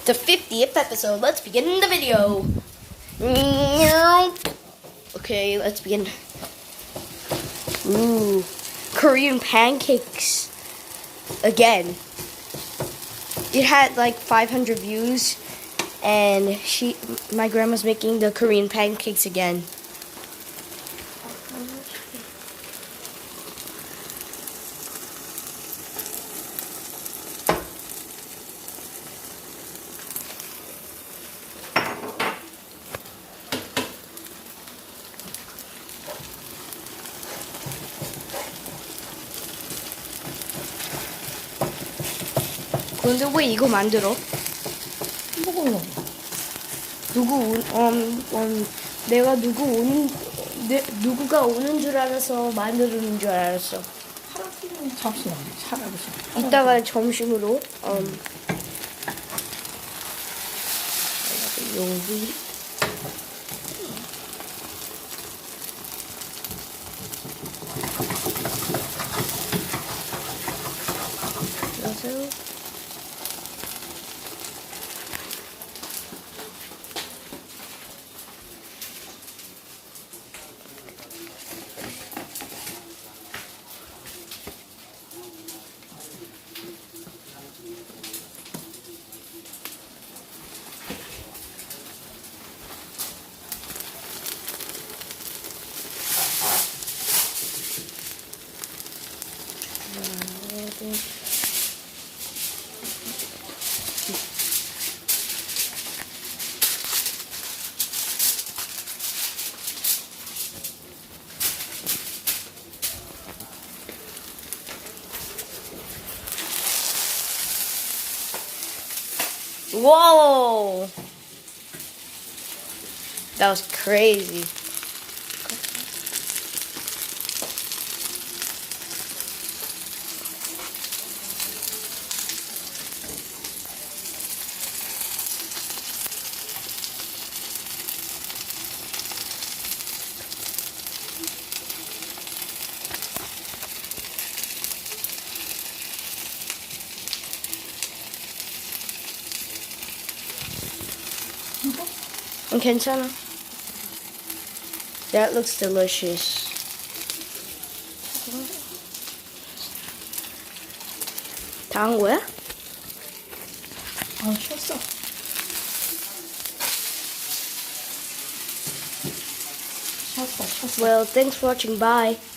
the 50th episode. Let's begin the video. Okay, let's begin. Ooh, Korean pancakes. Again. It had like 500 views, and my grandma's making the Korean pancakes again. 근데 왜 이거 만들어? 먹어. 내가 누구가 오는 줄 알아서 만드는 줄 알았어. 할아버지는 잠시만. 할아버지. 이따가 점심으로 여기 그래서 Whoa! That was crazy. 괜찮아. That looks delicious. 다 한 거야? 쉬었어. 쉬었어. Well, thanks for watching. Bye.